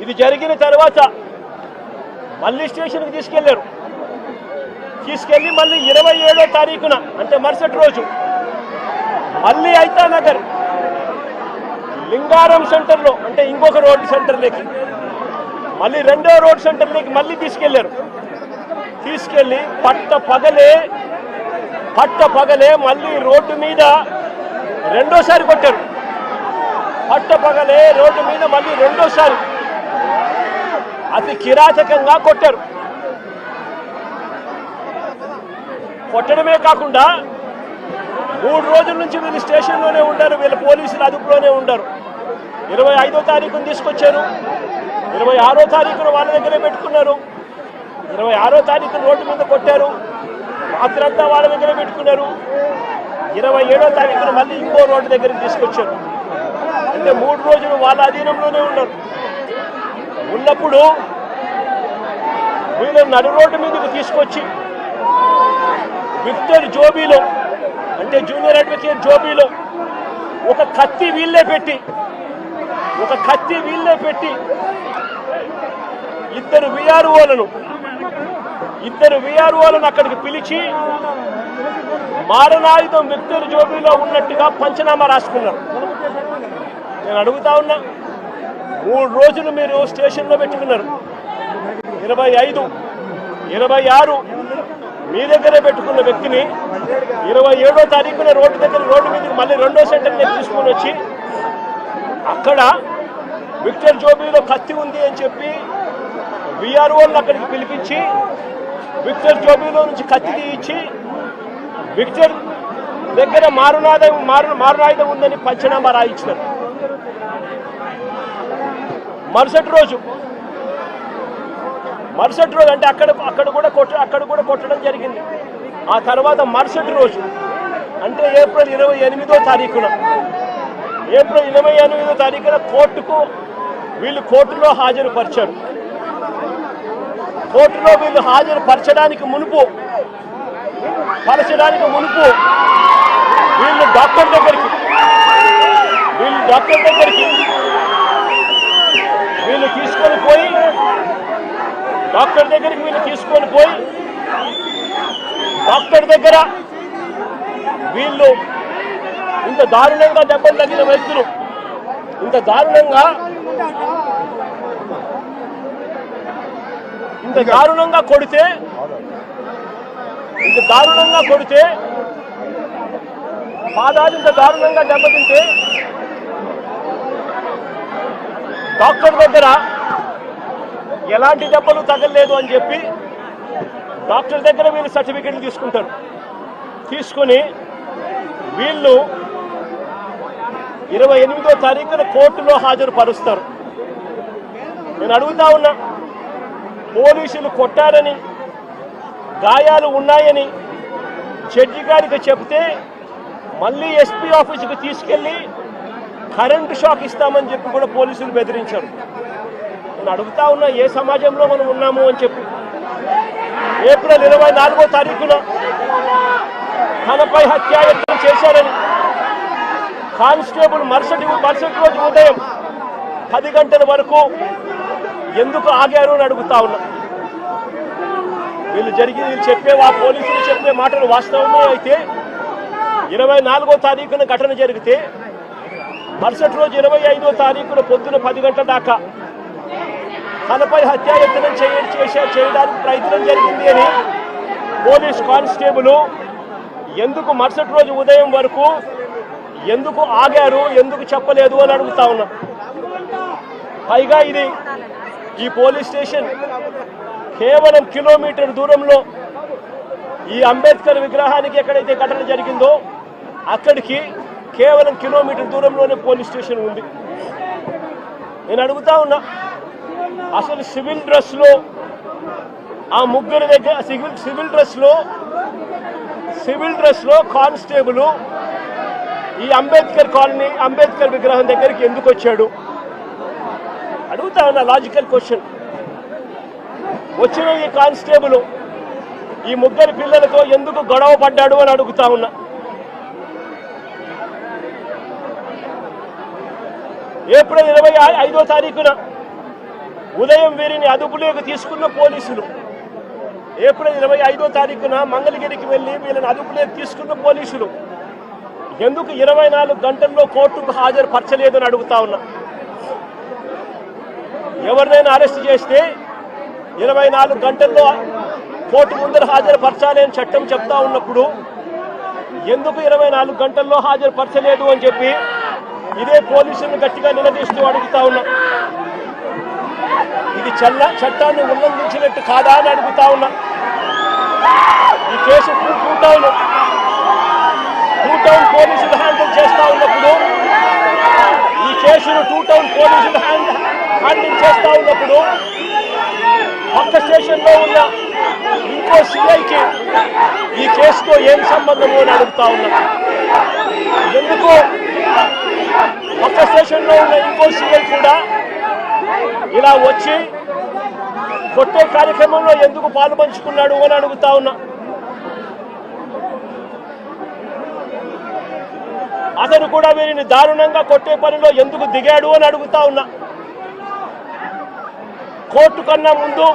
ఇది జరిగిన తర్వాత మళ్ళీ స్టేషన్కి తీసుకెళ్లారు. తీసుకెళ్లి మళ్ళీ 27వ తారీఖున అంటే మరుసటి రోజు మళ్ళీ ఐతానగర్ లింగారం సెంటర్లో అంటే ఇంకొక రోడ్ సెంటర్లోకి మళ్ళీ 2వ రోడ్ సెంటర్లోకి మళ్ళీ తీసుకెళ్లారు. తీసుకెళ్లి పట్ట పగలే మళ్ళీ రోడ్డు మీద రెండోసారి కొట్టారు. పట్ట పగలే రోడ్డు మీద మళ్ళీ రెండోసారి అతి కిరాతకంగా కొట్టారు. కొట్టడమే కాకుండా 3 రోజుల నుంచి వీళ్ళు స్టేషన్లోనే ఉంటారు. వీళ్ళ పోలీసులు అదుపులోనే ఉంటారు. 25వ తారీఖున తీసుకొచ్చారు. 26వ తారీఖున వాళ్ళ దగ్గరే పెట్టుకున్నారు. 26వ తారీఖున రోడ్డు మీద కొట్టారు. రాత్రంతా వాళ్ళ దగ్గరే పెట్టుకున్నారు. 27వ తారీఖున మళ్ళీ ఇంకో రోడ్డు దగ్గరికి తీసుకొచ్చారు. అంటే 3 రోజులు వాళ్ళ అధీనంలోనే ఉన్నారు. ఉన్నప్పుడు వీళ్ళు నడు రోడ్డు మీదకి తీసుకొచ్చి విక్టర్ జోబీలో అంటే జూనియర్ అడ్వకేట్ జోబీలో ఒక కత్తి వీళ్ళే పెట్టి ఇద్దరు విఆర్ఓలను అక్కడికి పిలిచి మారణాయుధం విక్టర్ జోబీలో ఉన్నట్టుగా పంచనామా రాసుకున్నారు. నేను అడుగుతా ఉన్నా, 3 రోజులు మీరు స్టేషన్లో పెట్టుకున్నారు. 25, 26 మీ దగ్గరే పెట్టుకున్న వ్యక్తిని 27వ తారీఖున రోడ్డు మీదకి మళ్ళీ 2వ సెంటర్ని తీసుకొని వచ్చి అక్కడ విక్టర్ జోబీలో కత్తి ఉంది అని చెప్పి విఆర్ఓలను అక్కడికి పిలిపించి విక్టర్ జోబీలో నుంచి కత్తి తీయించి విక్టర్ దగ్గర మారణాయుధం ఉందని పంచనామా రాయించినారు. మరుసటి రోజు అంటే అక్కడ కూడా కొట్టడం జరిగింది. ఆ తర్వాత మరుసటి రోజు అంటే ఏప్రిల్ 28వ తారీఖున కోర్టులో హాజరుపరిచారు. కోర్టులో వీళ్ళు హాజరుపరచడానికి మునుపు వీళ్ళు డాక్టర్ దగ్గరికి తీసుకొని పోయి డాక్టర్ దగ్గర వీళ్ళు ఇంత దారుణంగా దెబ్బలు తగిన వ్యక్తులు ఇంత దారుణంగా కొడితే పాదాలు ఇంత దారుణంగా దెబ్బతింటే డాక్టర్ దగ్గర ఎలాంటి దెబ్బలు తగలలేదు అని చెప్పి డాక్టర్ దగ్గర వీళ్ళు సర్టిఫికెట్లు తీసుకుంటారు. తీసుకొని వీళ్ళు 28వ తారీఖున కోర్టులో హాజరుపరుస్తారు. నేను అడుగుతా ఉన్నా, పోలీసులు కొట్టారని గాయాలు ఉన్నాయని జడ్జి గారికి చెప్తే మళ్ళీ ఎస్పీ ఆఫీసుకు తీసుకెళ్లి కరెంటు షాక్ ఇస్తామని చెప్పి కూడా పోలీసులు బెదిరించారు. నేను అడుగుతా ఉన్నా, ఏ సమాజంలో మనం ఉన్నాము అని చెప్పి. ఏప్రిల్ 24వ తారీఖున తనపై హత్యాయత్నం చేశారని కానిస్టేబుల్ మరుసటి రోజు ఉదయం 10 గంటల వరకు ఎందుకు ఆగారు అని అడుగుతా ఉన్నా. వీళ్ళు పోలీసులు చెప్పే మాటలు వాస్తవమే అయితే 24వ తారీఖున ఘటన జరిగితే మరుసటి రోజు 25వ తారీఖున పొద్దున 10 గంటల దాకా తనపై హత్యాయత్నం చేయడానికి ప్రయత్నం జరిగింది అని పోలీస్ కానిస్టేబుల్ ఎందుకు మరుసటి రోజు ఉదయం వరకు ఎందుకు ఆగారు, ఎందుకు చెప్పలేదు అని అడుగుతా ఉన్నా. పైగా ఈ పోలీస్ స్టేషన్ కేవలం కిలోమీటర్ దూరంలో ఈ అంబేద్కర్ విగ్రహానికి ఎక్కడైతే ఘటన జరిగిందో అక్కడికి కేవలం కిలోమీటర్ దూరంలోనే పోలీస్ స్టేషన్ ఉంది. నేను అడుగుతా ఉన్నా, అసలు సివిల్ డ్రెస్లో ఆ ముగ్గురు దగ్గర సివిల్ డ్రెస్లో కానిస్టేబుల్ ఈ అంబేద్కర్ విగ్రహం దగ్గరికి ఎందుకు వచ్చాడు అడుగుతా ఉన్నా. Logical question. వచ్చిన ఈ కానిస్టేబుల్ ఈ ముగ్గురు పిల్లలతో ఎందుకు గొడవ పడ్డాడు అని అడుగుతా ఉన్నా. ఏప్రిల్ 25వ తారీఖున ఉదయం వీరిని అదుపులోకి తీసుకున్న పోలీసులు. ఏప్రిల్ 25వ తారీఖున మంగళగిరికి వెళ్ళి వీళ్ళని అదుపులోకి తీసుకున్న పోలీసులు ఎందుకు 24 గంటల్లో కోర్టుకు హాజరుపరచలేదని అడుగుతా ఉన్నా. ఎవరినైనా అరెస్ట్ చేస్తే 24 గంటల్లో కోర్టు ముందర హాజరుపరచాలి అని చట్టం చెప్తా ఉన్నప్పుడు ఎందుకు 24 గంటల్లో హాజరుపరచలేదు అని చెప్పి ఇదే పోలీసులను గట్టిగా నిలదీస్తూ అడుగుతా ఉన్నా. ఇది చట్టాన్ని ఉల్లంఘించినట్టు కాదా అని అడుగుతా ఉన్నా. ఈ కేసు టూ టౌన్ పోలీసులు హ్యాండిల్ చేస్తా ఉన్నప్పుడు ఈ కేసును టూ టౌన్ పోలీసులు హ్యాండిల్ చేస్తా ఉన్నప్పుడు పక్క స్టేషన్లో ఉన్న ఇంకో సిఐకి ఈ కేసుతో ఏం సంబంధము అని అడుగుతా ఉన్నా. ఎందుకు పక్క స్టేషన్లో ఉన్న ఇంకో సిఐ కూడా ఇలా వచ్చి కొట్టే కార్యక్రమంలో ఎందుకు పాల్పంచుకున్నాడు అని అడుగుతా ఉన్నా. అతను కూడా వీరిని దారుణంగా కొట్టే పనిలో ఎందుకు దిగాడు అని అడుగుతా ఉన్నా. కోర్టు కన్నా ముందు